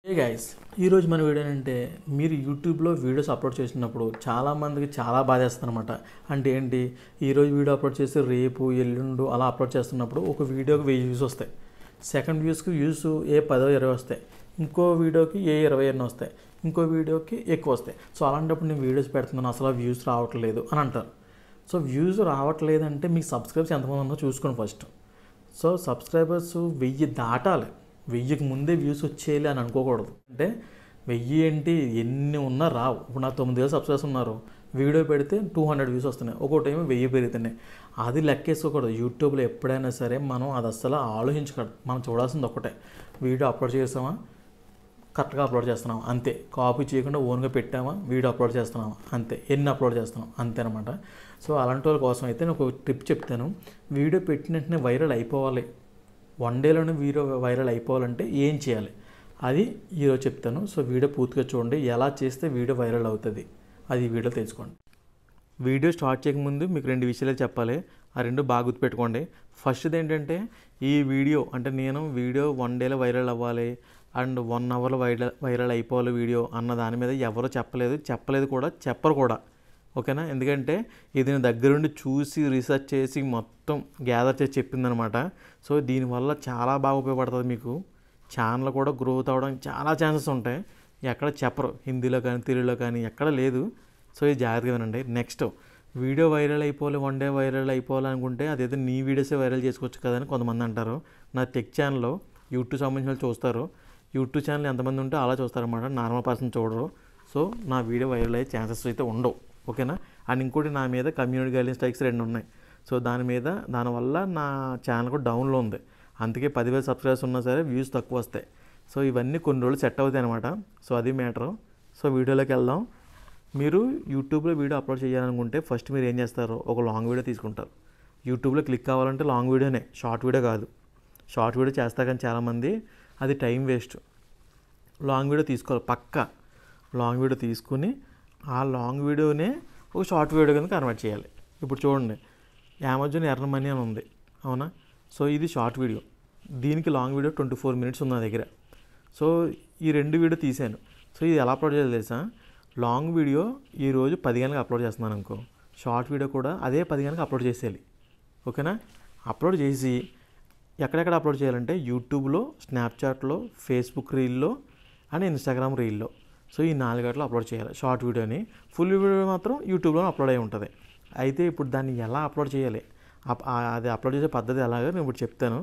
Hey guys, ఈరోజు మన video ఏంటంటే మీరు యూట్యూబ్లో వీడియోస్ అప్లోడ్ చేసినప్పుడు చాలామందికి చాలా బాధేస్తుంది అనమాట. అంటే ఏంటి, ఈరోజు వీడియో అప్లోడ్ చేసి రేపు ఎల్లుండు అలా అప్లోడ్ చేస్తున్నప్పుడు ఒక వీడియోకి 1000 వ్యూస్ వస్తాయి. సెకండ్ వ్యూస్కి వ్యూస్ ఏ 10-20 వస్తాయి, ఇంకో వీడియోకి ఏ 20 వస్తాయి, ఇంకో వీడియోకి ఎక్కువ వస్తాయి. సో అలాంటప్పుడు నేను వీడియోస్ పెడుతున్నాను, అసలు వ్యూస్ రావట్లేదు అని అంటారు. సో వ్యూస్ రావట్లేదంటే మీకు సబ్స్క్రైబర్స్ ఎంతమంది ఉందో చూసుకోండి ఫస్ట్. సో సబ్స్క్రైబర్స్ 1000 దాటాలి, 1000కి ముందే వ్యూస్ వచ్చేయాలి అని అనుకోకూడదు. అంటే 1000 ఏంటి, ఎన్ని ఉన్నా రావు. ఇప్పుడు నాకు 9000 సబ్స్క్రైబర్స్ ఉన్నారు, వీడియో పెడితే 200 వ్యూస్ వస్తున్నాయి, ఒక్కో టైం 1000 పెరుగుతున్నాయి. అది లెక్కేసుకోకూడదు. యూట్యూబ్లో ఎప్పుడైనా సరే మనం అది అస్సలు ఆలోచించకూడదు. మనం చూడాల్సింది ఒక్కటే, వీడియో అప్లోడ్ చేసామా, కరెక్ట్గా అప్లోడ్ చేస్తున్నాం అంతే. కాపీ చేయకుండా ఓన్గా పెట్టామా, వీడియో అప్లోడ్ చేస్తున్నామా అంతే. ఎన్ని అప్లోడ్ చేస్తున్నాం అంతే అనమాట. సో అలాంటి వాళ్ళ కోసం అయితే నేను ఒక టిప్ చెప్తాను. వీడియో పెట్టిన వెంటనే వైరల్ అయిపోవాలి, 1 డేలోనే వీడియో వైరల్ అయిపోవాలంటే ఏం చేయాలి అది ఈరోజు చెప్తాను. సో వీడియో పూర్తిగా చూడండి, ఎలా చేస్తే వీడియో వైరల్ అవుతుంది అది వీడియో తెలుసుకోండి. వీడియో స్టార్ట్ చేయకముందు మీకు 2 విషయాలు చెప్పాలి, ఆ 2 బాగా గుర్తుపెట్టుకోండి. ఫస్ట్ది ఏంటంటే, ఈ వీడియో అంటే నేను వీడియో 1 డేలో వైరల్ అవ్వాలి అండ్ 1 అవర్లో వైరల్ అయిపోవాలి వీడియో అన్న దాని మీద ఎవరో చెప్పలేదు కూడా, చెప్పరు కూడా. ఓకేనా? ఎందుకంటే ఇది నేను దగ్గరుండి చూసి రీసెర్చ్ చేసి మొత్తం గ్యాదర్ చేసి చెప్పిందనమాట. సో దీనివల్ల చాలా బాగా ఉపయోగపడుతుంది. మీకు ఛానల్ కూడా గ్రోత్ అవ్వడానికి చాలా ఛాన్సెస్ ఉంటాయి. ఎక్కడ చెప్పరు, హిందీలో కానీ తెలుగులో కానీ ఎక్కడ లేదు. సో ఇది జాగ్రత్తగా వినండి. నెక్స్ట్, వీడియో వైరల్ అయిపోవాలి, 1 డే వైరల్ అయిపోవాలనుకుంటే అదేదో నీ వీడియోసే వైరల్ చేసుకోవచ్చు కదా అని కొంతమంది అంటారు. నా టెక్ ఛానల్లో యూట్యూబ్ సంబంధించిన వాళ్ళు చూస్తారు. యూట్యూబ్ ఛానల్ ఎంతమంది ఉంటే అలా చూస్తారన్నమాట, నార్మల్ పర్సన్ చూడరు. సో నా వీడియో వైరల్ అయ్యే ఛాన్సెస్ అయితే ఉండవు. ఓకేనా? అండ్ ఇంకోటి, నా మీద కమ్యూనిటీ గైడ్లైన్ స్ట్రైక్స్ 2 ఉన్నాయి. సో దానివల్ల నా ఛానల్ కూడా డౌన్లో ఉంది. అందుకే 10,000 సబ్స్క్రైబర్స్ ఉన్నా సరే వ్యూస్ తక్కువ వస్తాయి. సో ఇవన్నీ కొన్ని రోజులు సెట్ అవుతాయి అనమాట. సో అది మ్యాటరు. సో వీడియోలోకి వెళ్దాం. మీరు యూట్యూబ్లో వీడియో అప్లోడ్ చేయాలనుకుంటే ఫస్ట్ మీరు ఏం చేస్తారు, ఒక లాంగ్ వీడియో తీసుకుంటారు. యూట్యూబ్లో క్లిక్ కావాలంటే లాంగ్ వీడియోనే, షార్ట్ వీడియో కాదు. షార్ట్ వీడియో చేస్తా కానీ చాలామంది, అది టైం వేస్ట్. లాంగ్ వీడియో తీసుకోవాలి పక్కా. లాంగ్ వీడియో తీసుకుని ఆ లాంగ్ వీడియోనే ఒక షార్ట్ వీడియో కింద కన్వర్ట్ చేయాలి. ఇప్పుడు చూడండి, అమెజాన్ ఎర్న్ మనీ అని ఉంది, అవునా? సో ఇది షార్ట్ వీడియో, దీనికి లాంగ్ వీడియో 24 మినిట్స్ ఉంది నా దగ్గర. సో ఈ 2 వీడియో తీసాను. సో ఇది ఎలా అప్లోడ్ చేయాలి తెలుసా? లాంగ్ వీడియో ఈరోజు 10 గంటలకు అప్లోడ్ చేస్తున్నాను అనుకో, షార్ట్ వీడియో కూడా అదే 10 గంటలకు అప్లోడ్ చేసేయాలి. ఓకేనా? అప్లోడ్ చేసి ఎక్కడెక్కడ అప్లోడ్ చేయాలంటే యూట్యూబ్లో, స్నాప్చాట్లో, ఫేస్బుక్ రీల్లో అండ్ ఇన్స్టాగ్రామ్ రీల్లో. సో ఈ 4 గంటలు అప్లోడ్ చేయాలి షార్ట్ వీడియోని. ఫుల్ వీడియో మాత్రం యూట్యూబ్లో అప్లోడ్ అయి ఉంటుంది. అయితే ఇప్పుడు దాన్ని ఎలా అప్లోడ్ చేయాలి, అది అప్లోడ్ చేసే పద్ధతి ఎలాగో నేను ఇప్పుడు చెప్తాను.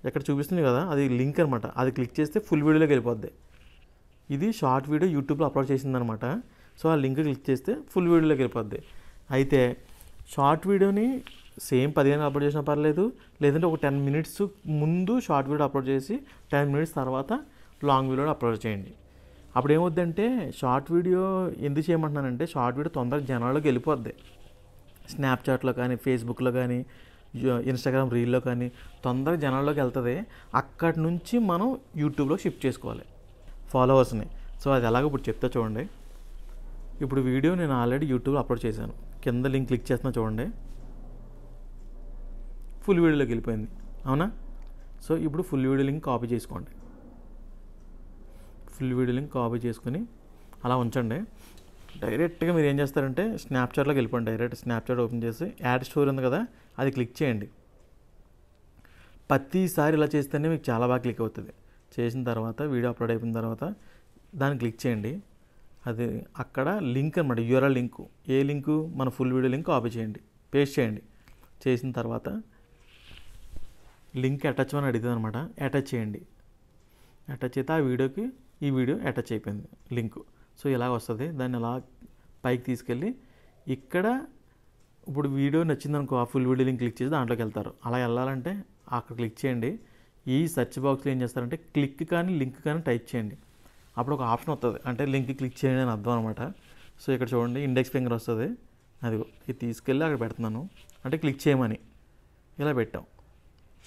ఇక్కడ చూపిస్తుంది కదా, అది లింక్ అనమాట. అది క్లిక్ చేస్తే ఫుల్ వీడియోలోకి వెళ్ళిపోద్ది. ఇది షార్ట్ వీడియో యూట్యూబ్లో అప్లోడ్ చేసిందనమాట. సో ఆ లింక్ క్లిక్ చేస్తే ఫుల్ వీడియోలోకి వెళ్ళిపోద్ది. అయితే షార్ట్ వీడియోని సేమ్ 10 గంటలు అప్లోడ్ చేసినా పర్లేదు, లేదంటే ఒక 10 మినిట్స్ ముందు షార్ట్ వీడియో అప్లోడ్ చేసి 10 మినిట్స్ తర్వాత లాంగ్ వీడియో అప్లోడ్ చేయండి. అప్పుడు ఏమవుద్దంటే, షార్ట్ వీడియో ఎందుకు చేయమంటున్నానంటే, షార్ట్ వీడియో తొందరగా జనాల్లోకి వెళ్ళిపోద్ది. స్నాప్చాట్లో కానీ, ఫేస్బుక్లో కానీ, ఇన్స్టాగ్రామ్ రీల్లో కానీ తొందరగా జనాల్లోకి వెళ్తుంది. అక్కడి నుంచి మనం యూట్యూబ్లో షిఫ్ట్ చేసుకోవాలి ఫాలోవర్స్ని. సో అది ఎలాగో ఇప్పుడు చెప్తా చూడండి. ఇప్పుడు వీడియో నేను ఆల్రెడీ యూట్యూబ్లో అప్లోడ్ చేశాను. కింద లింక్ క్లిక్ చేస్తున్నా చూడండి, ఫుల్ వీడియోలోకి వెళ్ళిపోయింది, అవునా? సో ఇప్పుడు ఫుల్ వీడియో లింక్ కాపీ చేసుకోండి. ఫుల్ వీడియో లింక్ కాపీ చేసుకుని అలా ఉంచండి. డైరెక్ట్గా మీరు ఏం చేస్తారంటే స్నాప్చాట్లోకి వెళ్ళిపోండి. డైరెక్ట్ స్నాప్చాట్ ఓపెన్ చేసి యాడ్ స్టోరీ ఉంది కదా, అది క్లిక్ చేయండి. ప్రతిసారి ఇలా చేస్తేనే మీకు చాలా బాగా క్లిక్ అవుతుంది. చేసిన తర్వాత వీడియో అప్లోడ్ అయిపోయిన తర్వాత దాన్ని క్లిక్ చేయండి. అది అక్కడ లింక్ అనమాట, యూఆర్ఎల్ లింకు. ఏ లింకు? మన ఫుల్ వీడియో లింక్ కాపీ చేయండి, పేస్ట్ చేయండి. చేసిన తర్వాత లింక్ అటాచ్ అని అడుగుతుంది అనమాట, అటాచ్ చేయండి. అటాచ్ అయితే ఆ వీడియోకి ఈ వీడియో అటాచ్ అయిపోయింది లింకు. సో ఇలా వస్తుంది. దాన్ని అలా పైకి తీసుకెళ్ళి ఇక్కడ ఇప్పుడు వీడియో నచ్చిందనుకో, ఆ ఫుల్ వీడియో లింక్ క్లిక్ చేసి దాంట్లోకి వెళ్తారు. అలా వెళ్ళాలంటే అక్కడ క్లిక్ చేయండి. ఈ సెర్చ్ బాక్స్లో ఏం చేస్తారంటే క్లిక్ కానీ లింక్ కానీ టైప్ చేయండి. అప్పుడు ఒక ఆప్షన్ వస్తుంది, అంటే లింక్ క్లిక్ చేయండి అని అర్థం అనమాట. సో ఇక్కడ చూడండి, ఇండెక్స్ ఫింగర్ వస్తుంది. అదిగో ఇది తీసుకెళ్ళి అక్కడ పెడుతున్నాను, అంటే క్లిక్ చేయమని ఇలా పెట్టాం.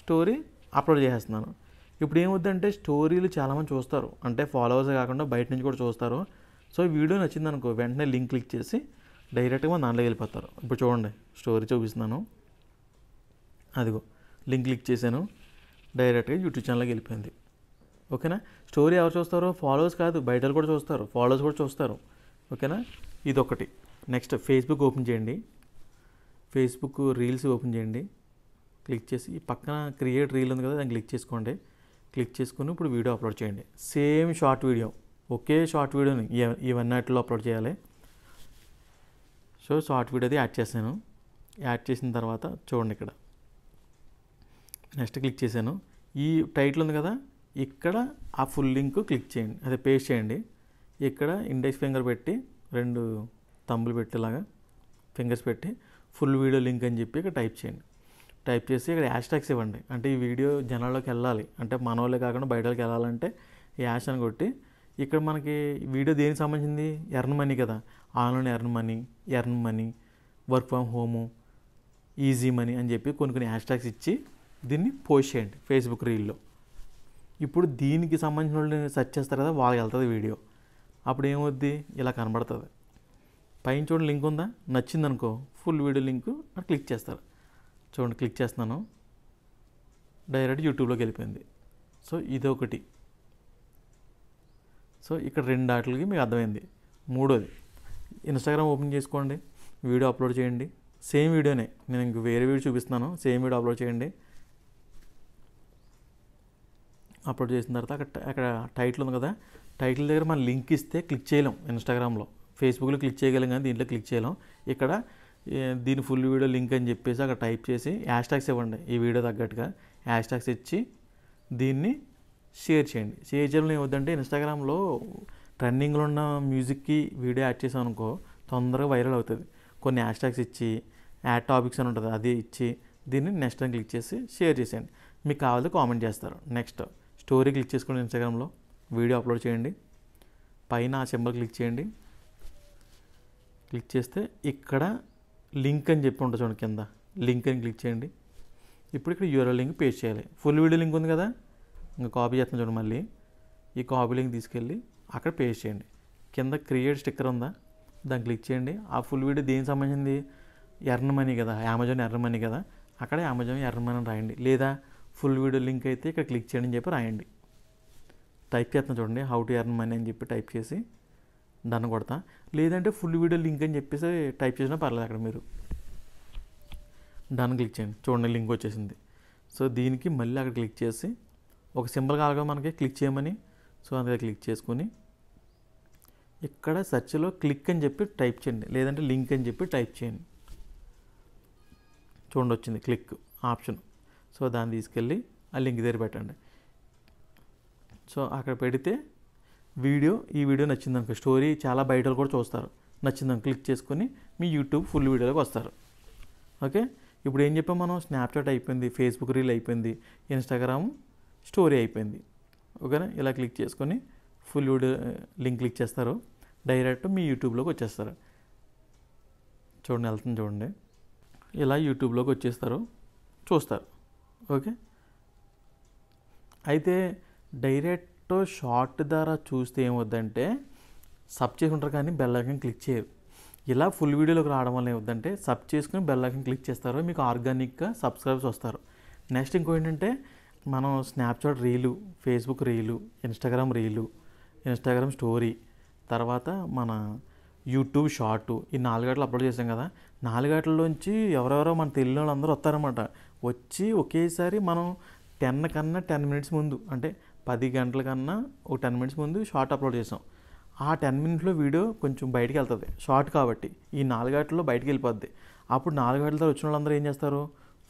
స్టోరీ అప్లోడ్ చేసేస్తున్నాను. ఇప్పుడు ఏమవుద్దంటే, స్టోరీలు చాలామంది చూస్తారు, అంటే ఫాలోవర్స్ కాకుండా బయట నుంచి కూడా చూస్తారు. సో ఈ వీడియో నచ్చిందనుకో, వెంటనే లింక్ క్లిక్ చేసి డైరెక్ట్గా దాంట్లోకి వెళ్ళిపోతారు. ఇప్పుడు చూడండి, స్టోరీ చూపిస్తున్నాను. అదిగో లింక్ క్లిక్ చేశాను, డైరెక్ట్గా యూట్యూబ్ ఛానల్కి వెళ్ళిపోయింది. ఓకేనా. స్టోరీ ఎవరు చూస్తారో ఫాలోవర్స్ కాదు, బయట కూడా చూస్తారు, ఫాలోవర్స్ కూడా చూస్తారు. ఓకేనా, ఇదొకటి. నెక్స్ట్ ఫేస్బుక్ ఓపెన్ చేయండి. ఫేస్బుక్ రీల్స్ ఓపెన్ చేయండి. క్లిక్ చేసి ఈ పక్కన క్రియేట్ రీల్ ఉంది కదా, దాన్ని క్లిక్ చేసుకోండి. క్లిక్ చేసుకుని ఇప్పుడు వీడియో అప్లోడ్ చేయండి. సేమ్ షార్ట్ వీడియో, ఒకే షార్ట్ వీడియోని ఇవన్నిటిలో అప్లోడ్ చేయాలి. సో షార్ట్ వీడియోది యాడ్ చేశాను. యాడ్ చేసిన తర్వాత చూడండి ఇక్కడ నెక్స్ట్ క్లిక్ చేశాను. ఈ టైటిల్ ఉంది కదా, ఇక్కడ ఆ ఫుల్ లింక్ క్లిక్ చేయండి, అదే పేస్ట్ చేయండి. ఇక్కడ ఇండెక్స్ ఫింగర్ పెట్టి 2 తంబులు పెట్టేలాగా ఫింగర్స్ పెట్టి ఫుల్ వీడియో లింక్ అని చెప్పి ఇక్కడ టైప్ చేయండి. టైప్ చేసి ఇక్కడ హ్యాష్ ట్యాగ్స్ ఇవ్వండి. అంటే ఈ వీడియో జనాల్లోకి వెళ్ళాలి అంటే మన వాళ్ళే కాకుండా బయట వాళ్ళకి వెళ్ళాలంటే ఈ హ్యాష్ అని కొట్టి ఇక్కడ మనకి వీడియో దేనికి సంబంధించింది, ఎర్న్ మనీ కదా, online earn money, work from home, easy money అని చెప్పి కొన్ని హ్యాష్ ట్యాగ్స్ ఇచ్చి దీన్ని పోస్ట్ చేయండి ఫేస్బుక్ రీల్లో. ఇప్పుడు దీనికి సంబంధించిన వాళ్ళు సెర్చ్ చేస్తారు కదా, వాళ్ళకి వెళ్తుంది వీడియో. అప్పుడు ఏమవుద్ది, ఇలా కనబడుతుంది. పైన చూడండి లింక్ ఉందా, నచ్చిందనుకో ఫుల్ వీడియో లింక్ అక్కడ క్లిక్ చేస్తారు. చూడండి క్లిక్ చేస్తున్నాను, డైరెక్ట్ యూట్యూబ్లోకి వెళ్ళిపోయింది. సో ఇదొకటి. సో ఇక్కడ 2 ఆటలకి మీకు అర్థమైంది. మూడోది ఇన్స్టాగ్రామ్ ఓపెన్ చేసుకోండి, వీడియో అప్లోడ్ చేయండి. సేమ్ వీడియోనే, నేను ఇంక వేరే వీడియో చూపిస్తున్నాను, సేమ్ వీడియో అప్లోడ్ చేయండి. అప్లోడ్ చేసిన తర్వాత అక్కడ టైటిల్ ఉంది కదా, టైటిల్ దగ్గర మనం లింక్ ఇస్తే క్లిక్ చేయలేం. ఇన్స్టాగ్రామ్లో ఫేస్బుక్లో క్లిక్ చేయగలం కానీ దీంట్లో క్లిక్ చేయలేం. ఇక్కడ దీని ఫుల్ వీడియో లింక్ అని చెప్పేసి అక్కడ టైప్ చేసి హ్యాష్ ట్యాగ్స్ ఇవ్వండి. ఈ వీడియో తగ్గట్టుగా హ్యాష్ ట్యాగ్స్ ఇచ్చి దీన్ని షేర్ చేయండి. షేర్ చేయడం ఏమవుతుందంటే ఇన్స్టాగ్రామ్లో ట్రెండింగ్లో ఉన్న మ్యూజిక్కి వీడియో యాడ్ చేసాం అనుకో తొందరగా వైరల్ అవుతుంది. కొన్ని హ్యాష్ ట్యాగ్స్ ఇచ్చి యాడ్ టాపిక్స్ అని ఉంటుంది, అది ఇచ్చి దీన్ని నెక్స్ట్ అని క్లిక్ చేసి షేర్ చేసేయండి. మీకు కావాలంటే కామెంట్ చేస్తారు. నెక్స్ట్ స్టోరీ క్లిక్ చేసుకోండి. ఇన్స్టాగ్రామ్లో వీడియో అప్లోడ్ చేయండి. పైన ఆ సింబల్ క్లిక్ చేయండి. క్లిక్ చేస్తే ఇక్కడ లింక్ అని చెప్పి ఉంటుంది చూడండి, కింద లింక్ అని క్లిక్ చేయండి. ఇప్పుడు ఇక్కడ యూఆర్ఎల్ లింక్ పేస్ట్ చేయాలి. ఫుల్ వీడియో లింక్ ఉంది కదా, ఇంకా కాపీ చేస్తాను చూడండి. మళ్ళీ ఈ కాపీ లింక్ తీసుకెళ్ళి అక్కడ పేస్ట్ చేయండి. కింద క్రియేట్ స్టిక్కర్ ఉందా, దాన్ని క్లిక్ చేయండి. ఆ ఫుల్ వీడియో దేనికి సంబంధించింది, ఎర్న్ మనీ కదా, అమెజాన్ ఎర్న్ మనీ కదా, అక్కడ అమెజాన్ ఎర్న్ మనీ అని రాయండి. లేదా ఫుల్ వీడియో లింక్ అయితే ఇక్కడ క్లిక్ చేయండి అని చెప్పి రాయండి. టైప్ చేస్తాను చూడండి, హౌ టు ఎర్న్ మనీ అని చెప్పి టైప్ చేసి డన్ కొడతా. లేదంటే ఫుల్ వీడియో లింక్ అని చెప్పేసి టైప్ చేసినా పర్లేదు. అక్కడ మీరు డన్ క్లిక్ చేయండి, చూడండి లింక్ వచ్చేసింది. సో దీనికి మళ్ళీ అక్కడ క్లిక్ చేసి ఒక సింబల్ కావాలి మనకి క్లిక్ చేయమని, సో అందుకే క్లిక్ చేసుకుని ఇక్కడ సెర్చ్లో క్లిక్ అని చెప్పి టైప్ చేయండి, లేదంటే లింక్ అని చెప్పి టైప్ చేయండి. చూడండి వచ్చింది క్లిక్ ఆప్షన్. సో దాన్ని తీసుకెళ్ళి ఆ లింక్ దగ్గర పెట్టండి. సో అక్కడ పెడితే ఈ వీడియో నచ్చిందనుకో, స్టోరీ చాలా బయట కూడా చూస్తారు, నచ్చిందని క్లిక్ చేసుకొని మీ యూట్యూబ్ ఫుల్ వీడియోలోకి వస్తారు. ఓకే, ఇప్పుడు ఏం చెప్పాం మనం, స్నాప్చాట్ అయిపోయింది, ఫేస్బుక్ రీల్ అయిపోయింది, ఇన్స్టాగ్రామ్ స్టోరీ అయిపోయింది. ఓకేనా, ఇలా క్లిక్ చేసుకొని ఫుల్ వీడియో లింక్ క్లిక్ చేస్తారు, డైరెక్ట్ మీ యూట్యూబ్లోకి వచ్చేస్తారు. చూడండి వెళ్తుంది చూడండి, ఇలా యూట్యూబ్లోకి వచ్చేస్తారు, చూస్తారు. ఓకే, అయితే డైరెక్ట్ షార్ట్ ద్వారా చూస్తే ఏమవుద్దంటే సబ్ చేసుకుంటారు కానీ బెల్ ఐకాన్ క్లిక్ చేయరు. ఇలా ఫుల్ వీడియోలోకి రావడం వల్ల ఏమవుద్దంటే సబ్ చేసుకుని బెల్ ఐకాన్ క్లిక్ చేస్తారు, మీకు ఆర్గానిక్గా సబ్స్క్రైబర్స్ వస్తారు. నెక్స్ట్ ఇంకో ఏంటంటే మనం Snapchat reel, Facebook reel, Instagram reel, Instagram story, తర్వాత మన యూట్యూబ్ షార్టు, ఈ 4 గంటలు అప్లోడ్ చేసాం కదా, 4 గంటల్లోంచి ఎవరెవరో మన తెలియని వాళ్ళందరూ వస్తారన్నమాట. వచ్చి ఒకేసారి మనం 10 కన్నా 10 మినిట్స్ ముందు, అంటే 10 గంటల కన్నా ఒక 10 మినిట్స్ ముందు షార్ట్ అప్లోడ్ చేసాం. ఆ 10 మినిట్స్లో వీడియో కొంచెం బయటికి వెళ్తుంది, షార్ట్ కాబట్టి ఈ 4 గంటల్లో బయటికి వెళ్ళిపోద్ది. అప్పుడు 4 గంటల తర్వాత వచ్చిన వాళ్ళందరూ ఏం చేస్తారు,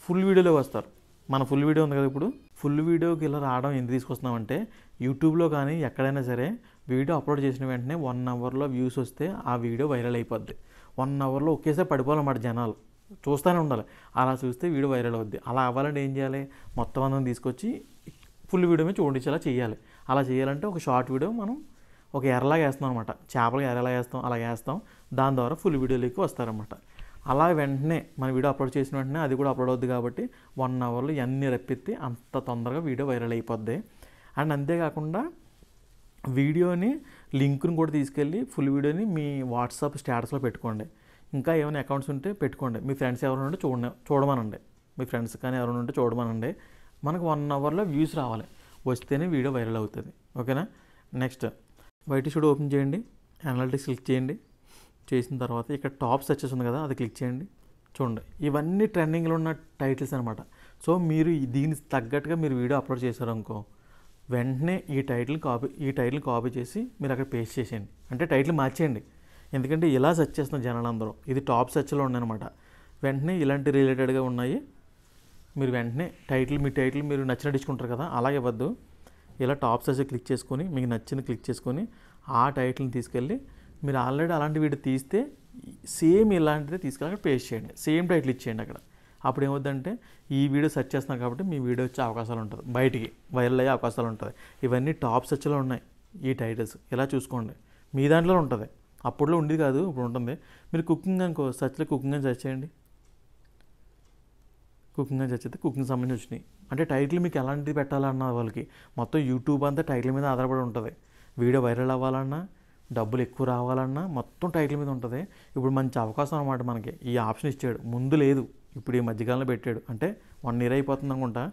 ఫుల్ వీడియోలో వస్తారు. మన ఫుల్ వీడియో ఉంది కదా, ఇప్పుడు ఫుల్ వీడియోకి ఇలా రావడం ఎందుకు తీసుకొస్తున్నామంటే యూట్యూబ్లో కానీ ఎక్కడైనా సరే వీడియో అప్లోడ్ చేసిన వెంటనే 1 అవర్లో వ్యూస్ వస్తే ఆ వీడియో వైరల్ అయిపోద్ది. 1 అవర్లో ఒకేసారి పడిపోవాలన్నమాట, జనాలు చూస్తూనే ఉండాలి. అలా చూస్తే వీడియో వైరల్ అవుద్ది. అలా అవ్వాలంటే ఏం చేయాలి, మొత్తం అందరం తీసుకొచ్చి ఫుల్ వీడియో మీద చూపించేలా చేయాలి. అలా చేయాలంటే ఒక షార్ట్ వీడియో మనం ఒక ఎర్రలాగా వేస్తాం అనమాట, చేపలకి ఎర్రలా వేస్తాం, అలా వేస్తాం. దాని ద్వారా ఫుల్ వీడియోలోకి వస్తారనమాట. అలా వెంటనే మన వీడియో అప్లోడ్ చేసిన వెంటనే అది కూడా అప్లోడ్ అవుద్ది కాబట్టి 1 అవర్లో ఇవన్నీ రప్పెత్తి అంత తొందరగా వీడియో వైరల్ అయిపోద్ది. అండ్ అంతేకాకుండా వీడియోని లింక్ను కూడా తీసుకెళ్ళి ఫుల్ వీడియోని మీ వాట్సాప్ స్టేటస్లో పెట్టుకోండి. ఇంకా ఏమైనా అకౌంట్స్ ఉంటే పెట్టుకోండి. మీ ఫ్రెండ్స్ ఎవరైనా ఉంటే చూడమనండి, మీ ఫ్రెండ్స్ కానీ ఎవరైనా ఉంటే చూడమనండి. మనకు 1 అవర్లో వ్యూస్ రావాలి. వస్తేనే వీడియో వైరల్ అవుతుంది. ఓకేనా. నెక్స్ట్ వైటీ స్టూడియో ఓపెన్ చేయండి, అనలిటిక్స్ క్లిక్ చేయండి. చేసిన తర్వాత ఇక్కడ టాప్ సెర్చెస్ ఉంది కదా, అది క్లిక్ చేయండి. చూడండి, ఇవన్నీ ట్రెండింగ్లో ఉన్న టైటిల్స్ అనమాట. సో మీరు దీనికి తగ్గట్టుగా మీరు వీడియో అప్లోడ్ చేశారనుకో, వెంటనే ఈ టైటిల్ కాపీ చేసి మీరు అక్కడ పేస్ట్ చేసేయండి. అంటే టైటిల్ మార్చేయండి. ఎందుకంటే ఇలా సెర్చ్ చేస్తున్న జనాలందరూ, ఇది టాప్ సెర్చ్లో ఉన్నాయన్నమాట. వెంటనే ఇలాంటి రిలేటెడ్గా ఉన్నాయి, మీరు వెంటనే మీ టైటిల్ మీరు నచ్చినట్టు ఇచ్చుకుంటారు కదా, అలాగే ఇవ్వద్దు. ఇలా టాప్ సెర్చ్ క్లిక్ చేసుకొని మీకు నచ్చింది క్లిక్ చేసుకొని ఆ టైటిల్ని తీసుకెళ్ళి, మీరు ఆల్రెడీ అలాంటి వీడియో తీస్తే సేమ్ ఇలాంటిదే తీసుకెళ్ళి అక్కడ పేస్ట్ చేయండి, సేమ్ టైటిల్ ఇచ్చేయండి అక్కడ. అప్పుడు ఏమవుతుందంటే ఈ వీడియో సెర్చ్ చేస్తున్నారు కాబట్టి మీ వీడియో వచ్చే అవకాశాలు ఉంటుంది, బయటికి వైరల్ అయ్యే అవకాశాలు ఉంటుంది. ఇవన్నీ టాప్ సెర్చ్లో ఉన్నాయి ఈ టైటిల్స్, ఇలా చూసుకోండి. మీ దాంట్లో ఉంటుంది, అప్పుడులో ఉండేది కాదు, ఇప్పుడు ఉంటుంది. మీరు కుకింగ్ అనుకో, సెర్చ్లో కుకింగ్ అని సెర్చ్ చేయండి. కుకింగ్ అని సెర్చ్ అయితే కుకింగ్ సంబంధించి వచ్చినాయి. అంటే టైటిల్ మీకు ఎలాంటిది పెట్టాలన్న వాళ్ళకి మొత్తం యూట్యూబ్ అంతా టైటిల్ మీద ఆధారపడి ఉంటుంది. వీడియో వైరల్ అవ్వాలన్నా, డబ్బులు ఎక్కువ రావాలన్నా మొత్తం టైటిల్ మీద ఉంటుంది. ఇప్పుడు మంచి అవకాశం అనమాట మనకి, ఈ ఆప్షన్ ఇచ్చాడు, ముందు లేదు, ఇప్పుడు ఈ మధ్యకాలంలో పెట్టాడు. అంటే 1 year అయిపోతుంది అనుకుంటా.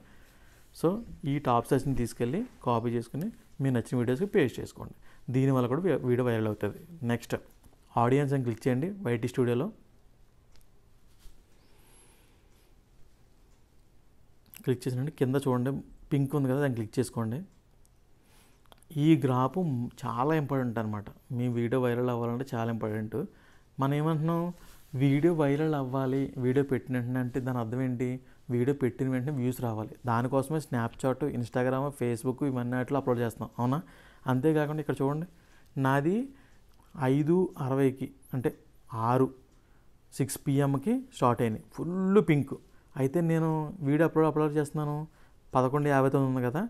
సో ఈ టాప్ సెర్చ్ని తీసుకెళ్ళి కాపీ చేసుకుని మీరు నచ్చిన వీడియోస్కి పేస్ట్ చేసుకోండి. దీనివల్ల కూడా వీడియో వైరల్ అవుతుంది. నెక్స్ట్ ఆడియన్స్ అని క్లిక్ చేయండి. వైటీ స్టూడియోలో క్లిక్ చేసినండి, కింద చూడండి పింక్ ఉంది కదా, దాన్ని క్లిక్ చేసుకోండి. ఈ గ్రాఫ్ చాలా ఇంపార్టెంట్ అనమాట. మీ వీడియో వైరల్ అవ్వాలంటే చాలా ఇంపార్టెంట్. మనం ఏమంటున్నాం, వీడియో వైరల్ అవ్వాలి, వీడియో పెట్టిన వెంటనే, అంటే దాని అర్థం ఏంటి, వీడియో పెట్టిన వెంటనే వ్యూస్ రావాలి. దానికోసమే స్నాప్చాట్, ఇన్స్టాగ్రామ్, ఫేస్బుక్ ఇవన్నీ వాటిలో అప్లోడ్ చేస్తున్నాం, అవునా. అంతేకాకుండా ఇక్కడ చూడండి, నాది 5:60కి అంటే 6 PM స్టార్ట్ అయింది, ఫుల్ పింక్. అయితే నేను వీడియో అప్లోడ్ చేస్తున్నాను 11:59 ఉంది కదా,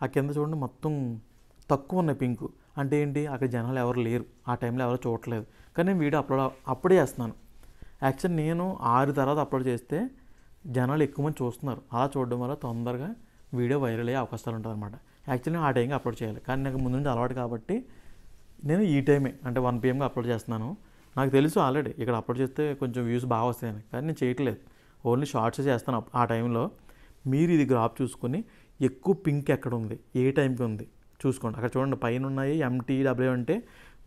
ఆ కింద చూడండి మొత్తం తక్కువ ఉన్నాయి పింక్. అంటే ఏంటి, అక్కడ జనాలు ఎవరు లేరు, ఆ టైంలో ఎవరు చూడట్లేదు. కానీ నేను వీడియో అప్పుడే చేస్తున్నాను. యాక్చువల్లీ నేను 6 తర్వాత అప్లోడ్ చేస్తే జనాలు ఎక్కువ మంది చూస్తున్నారు. అలా చూడడం వల్ల తొందరగా వీడియో వైరల్ అయ్యే అవకాశాలు ఉంటుంది అనమాట. యాక్చువల్లీ ఆ టైంకి అప్లోడ్ చేయాలి, కానీ నాకు ముందు నుంచి అలవాటు కాబట్టి నేను ఈ టైమే అంటే 1 PM అప్లోడ్ చేస్తున్నాను. నాకు తెలుసు ఆల్రెడీ ఇక్కడ అప్లోడ్ చేస్తే కొంచెం వ్యూస్ బాగా వస్తాయని, కానీ నేను చేయట్లేదు, ఓన్లీ షార్ట్స్ చేస్తాను ఆ టైంలో. మీరు ఇది గ్రాఫ్ చూసుకొని ఎక్కువ పింక్ ఎక్కడ ఉంది, ఏ టైంకి ఉంది చూసుకోండి. అక్కడ చూడండి పైన ఉన్నాయి MTW అంటే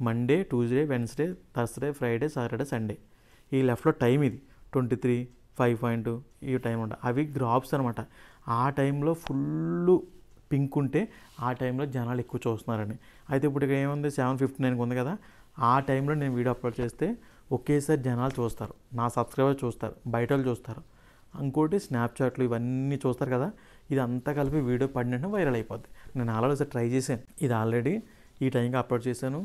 Monday, Tuesday, Wednesday, Thursday, Friday, Saturday, Sunday. ఈ లెఫ్ట్లో టైం ఇది 23:05 ఈ టైం ఉంటుంది. అవి గ్రాఫ్స్ అనమాట. ఆ టైంలో ఫుల్ పింక్ ఉంటే ఆ టైంలో జనాలు ఎక్కువ చూస్తున్నారని. అయితే ఇప్పుడు ఏముంది 7:59 ఉంది కదా, ఆ టైంలో నేను వీడియో అప్లోడ్ చేస్తే ఒకేసారి జనాలు చూస్తారు, నా సబ్స్క్రైబర్ చూస్తారు, బయట వాళ్ళు చూస్తారు, ఇంకోటి స్నాప్చాట్లు ఇవన్నీ చూస్తారు కదా, ఇది అంతా కలిపి వీడియో పడినట్టు వైరల్ అయిపోద్ది. నేను ఆల్రెడీ ట్రై చేశాను, ఇది ఆల్రెడీ ఈ టైంకి అప్లోడ్ చేశాను,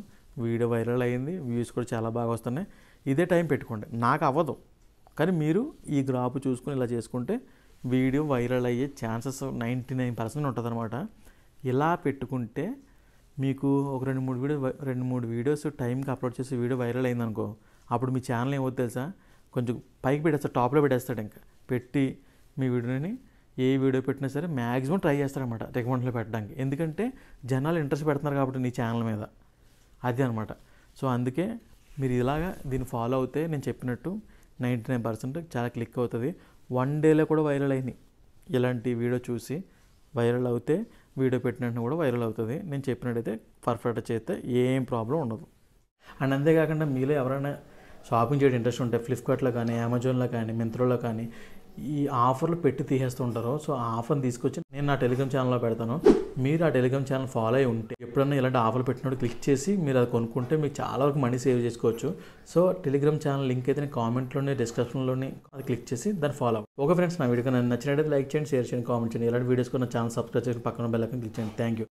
వీడియో వైరల్ అయ్యింది, వ్యూస్ కూడా చాలా బాగా వస్తున్నాయి. ఇదే టైం పెట్టుకోండి, నాకు అవ్వదు, కానీ మీరు ఈ గ్రాఫ్ చూసుకొని ఇలా చేసుకుంటే వీడియో వైరల్ అయ్యే ఛాన్సెస్ 99% ఉంటుంది అనమాట. ఇలా పెట్టుకుంటే మీకు ఒక 2-3 వీడియోస్ టైంకి అప్లోడ్ చేసి వీడియో వైరల్ అయిందనుకో, అప్పుడు మీ ఛానల్ ఏమవుతుంది తెలుసా, కొంచెం పైకి పెట్టేస్తాడు, టాప్లో పెట్టేస్తాడు. ఇంకా పెట్టి మీ వీడియోని ఏ వీడియో పెట్టినా సరే మ్యాక్సిమం ట్రై చేస్తారనమాట రికమెండ్లో పెట్టడానికి. ఎందుకంటే జనాలు ఇంట్రెస్ట్ పెడుతున్నారు కాబట్టి నీ ఛానల్ మీద, అది అనమాట. సో అందుకే మీరు ఇలాగా దీన్ని ఫాలో అవుతే నేను చెప్పినట్టు 99% చాలా క్లిక్ అవుతుంది. 1 dayలో కూడా వైరల్ అయినాయి. ఇలాంటి వీడియో చూసి వైరల్ అవుతే వీడియో పెట్టినట్టు కూడా వైరల్ అవుతుంది. నేను చెప్పినట్టయితే పర్ఫెక్ట్గా చేస్తే ఏం ప్రాబ్లం ఉండదు. అండ్ అంతేకాకుండా మీలో ఎవరైనా షాపింగ్ చేయడం ఇంట్రెస్ట్ ఉంటే ఫ్లిప్కార్ట్లో కానీ, అమెజాన్లో కానీ, మింత్రాలో కానీ ఈ ఆఫర్లు పెట్టి తీసేస్తూ ఉంటారు. సో ఆ ఆఫర్ని తీసుకొచ్చి నేను నా టెలిగ్రామ్ ఛానల్లో పెడతాను. మీరు ఆ టెలిగ్రామ్ ఛానల్ ఫాలో అయి ఉంటే ఎప్పుడన్నా ఇలాంటి ఆఫర్లు పెట్టినప్పుడు క్లిక్ చేసి మీరు అది కొనుక్కుంటే మీకు చాలా వరకు మనీ సేవ్ చేసుకోవచ్చు. సో టెలిగ్రామ్ ఛానల్ లింక్ అయితే నేను కామెంట్లోనే, డిస్క్రిప్షన్లోనే అది క్లిక్ చేసి దాన్ని ఫాలో అవ్వండి. ఓకే ఫ్రెండ్స్, నా వీడియో నచ్చినట్లయితే లైక్ చేయండి, షేర్ చేయండి, కామెంట్ చేయండి. ఇలాంటి వీడియోస్ కూడా నా ఛానల్ సబ్స్క్రైబ్ చేసి పక్కన బెల్ ఐకాన్ క్లిక్ చేయండి. Thank you.